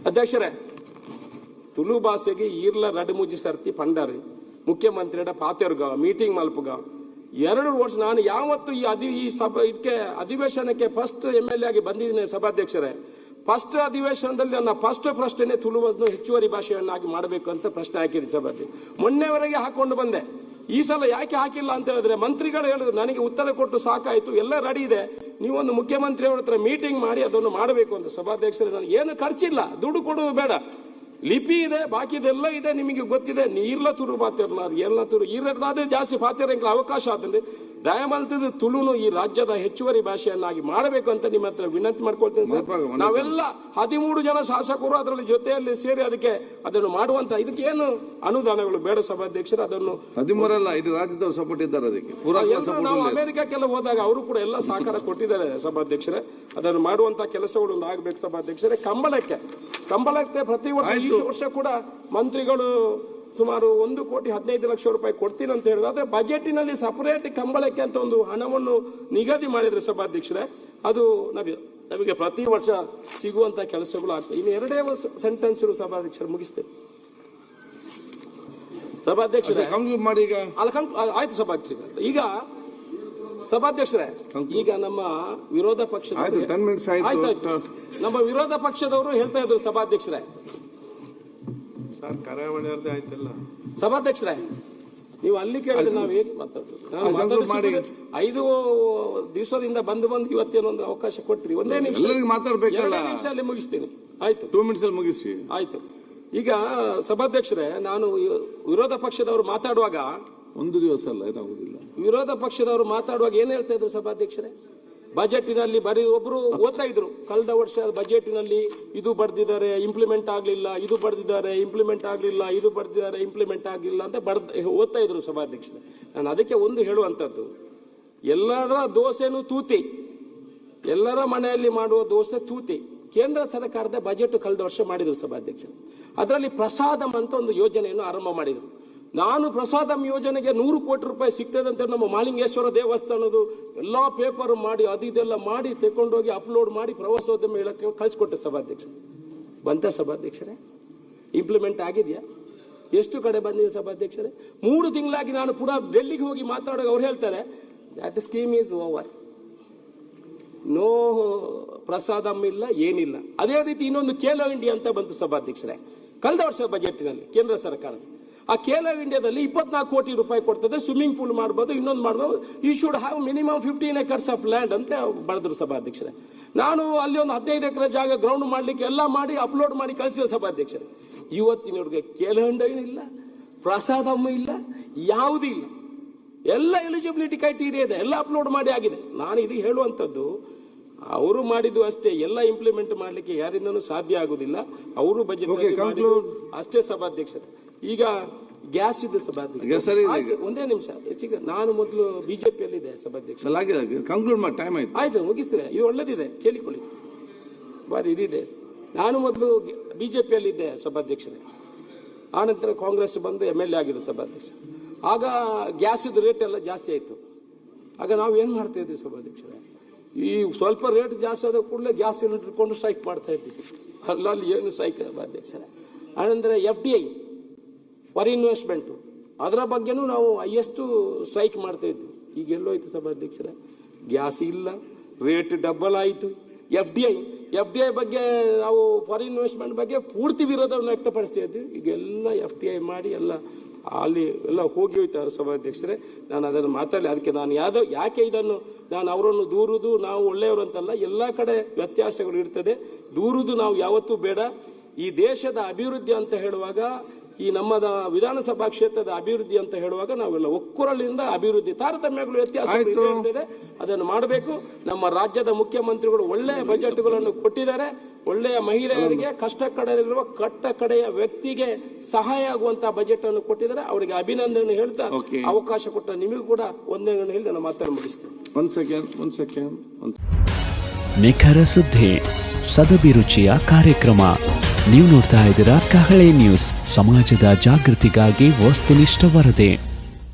ಅಧ್ಯಕ್ಷರೇ, ತುಳು ಭಾಷೆಗೆ ಈರ್ಲ ರಡಮುಜಿ ಸರ್ತಿ ಪಂಡಾರಿ ಮುಖ್ಯಮಂತ್ರಿಯ ಪಾತೆರ್ಗ ಮೀಟಿಂಗ್ ಮಲ್ಪುಗ 2 ವರ್ಷ ನಾನು ಯಾವತ್ತು ಇದಕ್ಕೆ ಅಧಿವೇಶನಕ್ಕೆ ಫಸ್ಟ್ MLA ಆಗಿ ಬಂದಿದ್ದೇನೆ ಸಭಾಧ್ಯಕ್ಷರೇ. ಫಸ್ಟ್ ಅಧಿವೇಶನದಲ್ಲಿ ನನ್ನ ಫಸ್ಟ್ ಪ್ರಶ್ನೆ ತುಳುವನ್ನು ಹೆಚ್ಚುವರಿ ಭಾಷೆಯನ್ನಾಗಿ ಮಾಡಬೇಕು ಅಂತ ಪ್ರಶ್ನೆ ಹಾಕಿದೆ ಸಭಾಧ್ಯಕ್ಷ. ಮೊನ್ನೆವರೆಗೆ ಹಾಕೊಂಡು ಬಂದೆ. ಈ ಸಲ ಯಾಕೆ ಹಾಕಿಲ್ಲ ಅಂತ ಹೇಳಿದ್ರೆ ಮಂತ್ರಿಗಳು ಹೇಳಿದ್ರು, ನನಗೆ ಉತ್ತರ ಕೊಟ್ಟು ಸಾಕಾಯಿತು, ಎಲ್ಲ ರೆಡಿ ಇದೆ, ನೀವೊಂದು ಮುಖ್ಯಮಂತ್ರಿಯವರ ಹತ್ರ ಮೀಟಿಂಗ್ ಮಾಡಿ ಅದನ್ನು ಮಾಡಬೇಕು ಅಂತ. ಸಭಾಧ್ಯಕ್ಷರೇ ನನಗೆ ಏನು ಖರ್ಚಿಲ್ಲ, ದುಡ್ಡು ಕೊಡುವುದು ಬೇಡ, ಲಿಪಿ ಇದೆ, ಬಾಕಿದೆಲ್ಲ ಇದೆ, ನಿಮಗೆ ಗೊತ್ತಿದೆ. ನೀರ್ಲ ತುರು ಪಾತಿರ್ಲ ಎಲ್ಲ ತುರು ಈರದಾದ್ರೆ ಜಾಸ್ತಿ ಪಾತಿರ ಅವಕಾಶ ಆದಲ್ಲಿ ದಯಮಾಡ್ತಿದ್ದು ತುಳುನು ಈ ರಾಜ್ಯದ ಹೆಚ್ಚುವರಿ ಭಾಷೆಯನ್ನಾಗಿ ಮಾಡಬೇಕು ಅಂತ ನಿಮ್ಮ ಹತ್ರ ವಿನಂತಿ ಮಾಡ್ಕೊಳ್ತೀನಿ ಸರ್. ನಾವೆಲ್ಲ 13 ಜನ ಶಾಸಕರು ಅದರಲ್ಲಿ ಜೊತೆಯಲ್ಲಿ ಸೇರಿ ಅದನ್ನು ಮಾಡುವಂತ ಇದಕ್ಕೆ ಏನು ಅನುದಾನಗಳು ಬೇಡ ಸಭಾಧ್ಯಕ್ಷರು. ಅದನ್ನು 13 ಅಲ್ಲ, ಇಡೀ ರಾಜ್ಯದವರು ಸಪೋರ್ಟ್ ಇದ್ದಾರೆ ಅದಕ್ಕೆ. ನಾವು ಅಮೆರಿಕಕ್ಕೆಲ್ಲ ಹೋದಾಗ ಅವರು ಕೂಡ ಎಲ್ಲ ಸಹಕಾರ ಕೊಟ್ಟಿದ್ದಾರೆ ಸಭಾಧ್ಯಕ್ಷರೇ. ಅದನ್ನು ಮಾಡುವಂತ ಕೆಲಸಗಳು ಆಗಬೇಕು ಸಭಾಧ್ಯಕ್ಷರೇ. ಕಂಬಳಕ್ಕೆ ಪ್ರತಿ ವರ್ಷ ಈ ವರ್ಷ ಕೂಡ ಮಂತ್ರಿಗಳು ಸುಮಾರು 1,15,00,000 ರೂಪಾಯಿ ಕೊಡ್ತೀನಿ ಅಂತ ಹೇಳಿದ್ರು. ಆದರೆ ಬಜೆಟಿನಲ್ಲಿ ಸಪರೇಟ್ ಕಂಬಳಕ್ಕೆ ಅಂತ ಒಂದು ಹಣವನ್ನು ನಿಗದಿ ಮಾಡಿದ್ರೆ ಸಭಾಧ್ಯಕ್ಷರೇ, ಅದು ನಮಗೆ ಪ್ರತಿ ವರ್ಷ ಸಿಗುವಂತ ಕೆಲಸಗಳು ಆಗ್ತವೆ. ಇನ್ನು 2 ಸೆಂಟೆನ್ಸ್ ಸಭಾಧ್ಯಕ್ಷರು ಮುಗಿಸ್ತೇವೆ. ಸಭಾಧ್ಯಕ್ಷರೇ ಕಂಪ್ಲೀಟ್ ಮಾಡಿ ಈಗ. ಆಯ್ತು ಸಭಾಧ್ಯಕ್ಷರೇ. ಈಗ ಸಭಾಧ್ಯಕ್ಷರೇ, ಈಗ ನಮ್ಮ ವಿರೋಧ ಪಕ್ಷದ ಆಯ್ತಾಯ್ತು, ನಮ್ಮ ವಿರೋಧ ಪಕ್ಷದವರು ಹೇಳ್ತಾ ಇದ್ರು ಸಭಾಧ್ಯಕ್ಷರೇ. ಸಭಾಧ್ಯಕ್ಷರೇ, ನೀವು ಅಲ್ಲಿ ಕೇಳಿದ್ರೆ ನಾವು ಹೇಗೆ ಮಾತಾಡೋದು? ನಾನು ಮಾತಾಡಿಸಿದ್ರೆ 5 ದಿವಸದಿಂದ ಬಂದು ಇವತ್ತೇನೊಂದು ಅವಕಾಶ ಕೊಟ್ರಿ. ಒಂದೇ ನಿಮಿಷ ಅಲ್ಲಿ ಮುಗಿಸ್ತೀನಿ. ಆಯ್ತು, 2 minutes ಅಲ್ಲಿ ಮುಗಿಸಿ. ಆಯ್ತು. ಈಗ ಸಭಾಧ್ಯಕ್ಷರೇ, ನಾನು ವಿರೋಧ ಪಕ್ಷದವರು ಮಾತಾಡುವಾಗ, ಒಂದು ದಿವಸ ಅಲ್ಲ ಏನಾಗುದಿಲ್ಲ, ವಿರೋಧ ಪಕ್ಷದವರು ಮಾತಾಡುವಾಗ ಏನ್ ಹೇಳ್ತಾ ಇದ್ರು ಸಭಾಧ್ಯಕ್ಷರೇ? ಬಜೆಟಿನಲ್ಲಿ ಬರೀ ಒಬ್ರು ಓದ್ತಾ ಇದ್ರು, ಕಳೆದ ವರ್ಷ ಬಜೆಟಿನಲ್ಲಿ ಇದು ಬರ್ದಿದ್ದಾರೆ, ಇಂಪ್ಲಿಮೆಂಟ್ ಆಗ್ಲಿಲ್ಲ, ಇದು ಬರ್ದಿದ್ದಾರೆ, ಇಂಪ್ಲಿಮೆಂಟ್ ಆಗ್ಲಿಲ್ಲ, ಇದು ಬರ್ದಿದ್ದಾರೆ, ಇಂಪ್ಲಿಮೆಂಟ್ ಆಗ್ಲಿಲ್ಲ ಅಂತ ಓದ್ತಾ ಇದ್ರು ಸಭಾಧ್ಯಕ್ಷರೇ. ನಾನು ಅದಕ್ಕೆ ಒಂದು ಹೇಳುವಂಥದ್ದು, ಎಲ್ಲರ ದೋಸೆನೂ ತೂತಿ, ಎಲ್ಲರ ಮನೆಯಲ್ಲಿ ಮಾಡುವ ದೋಸೆ ತೂತಿ. ಕೇಂದ್ರ ಸರ್ಕಾರದ ಬಜೆಟ್ ಕಳೆದ ವರ್ಷ ಮಾಡಿದ್ರು ಸಭಾಧ್ಯಕ್ಷರು. ಅದರಲ್ಲಿ ಪ್ರಸಾದಂ ಅಂತ ಒಂದು ಯೋಜನೆಯನ್ನು ಆರಂಭ ಮಾಡಿದರು. ನಾನು ಪ್ರಸಾದಂ ಯೋಜನೆಗೆ 100 ಕೋಟಿ ರೂಪಾಯಿ ಸಿಗ್ತದೆ ಅಂತ ನಮ್ಮ ಮಾಲಿಂಗೇಶ್ವರ ದೇವಸ್ಥಾನದ್ದು ಎಲ್ಲ ಪೇಪರ್ ಮಾಡಿ ಇದೆಲ್ಲ ಮಾಡಿ ತಗೊಂಡೋಗಿ ಅಪ್ಲೋಡ್ ಮಾಡಿ ಪ್ರವಾಸೋದ್ಯಮ ಇಲಾಖೆ ಕಳಿಸ್ಕೊಟ್ಟೆ ಸಭಾಧ್ಯಕ್ಷರು. ಬಂತ ಸಭಾಧ್ಯಕ್ಷರೇ? ಇಂಪ್ಲಿಮೆಂಟ್ ಆಗಿದೆಯಾ? ಎಷ್ಟು ಕಡೆ ಬಂದಿದೆ ಸಭಾಧ್ಯಕ್ಷರೇ? 3 ತಿಂಗಳಾಗಿ ನಾನು ಪುನಃ ಡೆಲ್ಲಿಗೆ ಹೋಗಿ ಮಾತಾಡುವಾಗ ಅವ್ರು ಹೇಳ್ತಾರೆ that scheme is over, no ಪ್ರಸಾದಂ ಇಲ್ಲ, ಏನಿಲ್ಲ. ಅದೇ ರೀತಿ ಇನ್ನೊಂದು ಖೇಲೋ ಇಂಡಿಯಾ ಅಂತ ಬಂತು ಸಭಾಧ್ಯಕ್ಷರೇ ಕಳೆದ ವರ್ಷ ಬಜೆಟ್ನಲ್ಲಿ ಕೇಂದ್ರ ಸರ್ಕಾರದ. ಆ ಖೇಲೋ ಇಂಡಿಯಾದಲ್ಲಿ 24 ಕೋಟಿ ರೂಪಾಯಿ ಕೊಡ್ತದೆ, ಸ್ವಿಮ್ಮಿಂಗ್ ಪೂಲ್ ಮಾಡ್ಬೋದು, ಇನ್ನೊಂದು ಮಾಡ್ಬೋದು, you should have minimum 15 acres of land ಅಂತ ಬರೆದ್ರು ಸಭಾಧ್ಯಕ್ಷರೇ. ನಾನು ಅಲ್ಲಿ ಒಂದು 15 ಎಕರೆ ಜಾಗ ಗ್ರೌಂಡ್ ಮಾಡ್ಲಿಕ್ಕೆ ಎಲ್ಲ ಮಾಡಿ ಅಪ್ಲೋಡ್ ಮಾಡಿ ಕಳಿಸಿದೆ ಸಭಾಧ್ಯಕ್ಷರೇ. ಇವತ್ತಿನವ್ರಿಗೆ ಖೇಲೋ ಇಂಡಿಯಾ ಇಲ್ಲ, ಪ್ರಸಾದಮ್ ಇಲ್ಲ, ಯಾವುದೂ ಇಲ್ಲ. ಎಲ್ಲ ಎಲಿಜಿಬಿಲಿಟಿ ಕ್ರೈಟೀರಿಯಾ ಇದೆ, ಎಲ್ಲ ಅಪ್ಲೋಡ್ ಮಾಡಿ ಆಗಿದೆ. ನಾನು ಇದು ಹೇಳುವಂಥದ್ದು, ಅವರು ಮಾಡಿದ್ದು ಅಷ್ಟೇ, ಎಲ್ಲ ಇಂಪ್ಲಿಮೆಂಟ್ ಮಾಡಲಿಕ್ಕೆ ಯಾರಿಂದನೂ ಸಾಧ್ಯ ಆಗುದಿಲ್ಲ. ಅವರು ಬಜೆಟ್ ಅಷ್ಟೇ ಸಭಾಧ್ಯಕ್ಷರೇ. ಈಗ ಗ್ಯಾಸ್ ಇದೆ ಸಭಾಧ್ಯಕ್ಷ, ಒಂದೇ ನಿಮಿಷ ಹೆಚ್ಚಿಗೆ. ನಾನು ಮೊದಲು ಬಿಜೆಪಿಯಲ್ಲಿದೆ ಸಭಾಧ್ಯಕ್ಷ. ಆಯ್ತು, ಮುಗಿಸ್ರೆ. ಇದು ಒಳ್ಳೇದಿದೆ, ಕೇಳಿಕೊಳ್ಳಿ, ಬಾರಿ ಇದಿದೆ. ನಾನು ಮೊದಲು ಬಿಜೆಪಿಯಲ್ಲಿದ್ದೆ ಸಭಾಧ್ಯಕ್ಷರೇ, ಆನಂತರ ಕಾಂಗ್ರೆಸ್ ಬಂದು MLA ಆಗಿದ್ದು ಸಭಾಧ್ಯಕ್ಷ. ಆಗ ಗ್ಯಾಸಿದ ರೇಟ್ ಎಲ್ಲ ಜಾಸ್ತಿ ಆಯಿತು. ಆಗ ನಾವು ಏನು ಮಾಡ್ತಾ ಇದ್ವಿ ಸಭಾಧ್ಯಕ್ಷರೇ? ಈ ಸ್ವಲ್ಪ ರೇಟ್ ಜಾಸ್ತಿ ಆದ ಕೂಡಲೇ ಗ್ಯಾಸ್ ಸಿಲಿಂಡರ್ ಇಟ್ಕೊಂಡು ಸ್ಟ್ರೈಕ್ ಮಾಡ್ತಾ ಇದ್ವಿ. ಅಲ್ಲಲ್ಲಿ ಏನು ಸ್ಟ್ರೈಕ್ ಸಭಾಧ್ಯಕ್ಷರೇ. ಆನಂತರ FDI ಫಾರಿನ್ ಇನ್ವೆಸ್ಟ್ಮೆಂಟು, ಅದರ ಬಗ್ಗೆನೂ ನಾವು ಹೈಯೆಸ್ಟ್ ಸ್ಟ್ರೈಕ್ ಮಾಡ್ತಾ ಇದ್ವಿ. ಈಗ ಎಲ್ಲೋಯ್ತು ಸಭಾಧ್ಯಕ್ಷರೇ? ಗ್ಯಾಸ್ ಇಲ್ಲ, ರೇಟ್ ಡಬಲ್ ಆಯಿತು. FDI ಬಗ್ಗೆ ನಾವು ಫಾರಿನ್ ಇನ್ವೆಸ್ಟ್ಮೆಂಟ್ ಬಗ್ಗೆ ಪೂರ್ತಿ ವಿರೋಧವನ್ನು ವ್ಯಕ್ತಪಡಿಸ್ತಾ ಇದ್ವಿ. ಈಗ ಎಲ್ಲ FDI ಮಾಡಿ ಎಲ್ಲ ಅಲ್ಲಿ ಎಲ್ಲ ಹೋಗಿ ಹೋಯ್ತಾರೆ ಸಭಾಧ್ಯಕ್ಷರೇ. ನಾನು ಅದನ್ನು ಮಾತಾಡಲಿ. ಅದಕ್ಕೆ ನಾನು ಯಾಕೆ ಇದನ್ನು ನಾನು ಅವರನ್ನು ದೂರುದು, ನಾವು ಒಳ್ಳೆಯವರು ಅಂತಲ್ಲ, ಎಲ್ಲ ಕಡೆ ವ್ಯತ್ಯಾಸಗಳು ಇರ್ತದೆ. ದೂರುದು ನಾವು ಯಾವತ್ತೂ ಬೇಡ. ಈ ದೇಶದ ಅಭಿವೃದ್ಧಿ ಅಂತ ಹೇಳುವಾಗ, ಈ ನಮ್ಮ ವಿಧಾನಸಭಾ ಕ್ಷೇತ್ರದ ಅಭಿವೃದ್ಧಿ ಅಂತ ಹೇಳುವಾಗ ನಾವೆಲ್ಲ ಒಕ್ಕೂರಲಿಂದ ಅಭಿವೃದ್ಧಿ, ತಾರತಮ್ಯಗಳು ವ್ಯತ್ಯಾಸಗಳು ಇರ್ತದೆ, ಅದನ್ನು ಮಾಡಬೇಕು. ನಮ್ಮ ರಾಜ್ಯದ ಮುಖ್ಯಮಂತ್ರಿಗಳು ಒಳ್ಳೆಯ ಬಜೆಟ್ಗಳನ್ನು ಕೊಟ್ಟಿದ್ದಾರೆ. ಒಳ್ಳೆಯ ಮಹಿಳೆಯರಿಗೆ, ಕಷ್ಟ ಕಡೆಯಲ್ಲಿರುವ ಕಡೆಯ ವ್ಯಕ್ತಿಗೆ ಸಹಾಯ ಆಗುವಂತಹ ಬಜೆಟ್ ಅನ್ನು ಕೊಟ್ಟಿದ್ದಾರೆ. ಅವರಿಗೆ ಅಭಿನಂದನೆ ಹೇಳ್ತಾ ಅವಕಾಶ ಕೊಟ್ಟ ನಿಮಗೂ ಕೂಡ ಒಂದೇ ಹೇಳಿ ನಾನು ಮಾತನ್ನು ಮುಗಿಸ್ತೇನೆ. ಒಂದು ಸೆಕೆಂಡ್. ನಿಖರ ಸುದ್ದಿ, ಸದಭಿರುಚಿಯ ಕಾರ್ಯಕ್ರಮ. ನೀವು ನೋಡ್ತಾ ಇದ್ದೀರಾ ಕಹಳೆ ನ್ಯೂಸ್, ಸಮಾಜದ ಜಾಗೃತಿಗಾಗಿ ವಸ್ತುನಿಷ್ಠ ವರದಿ.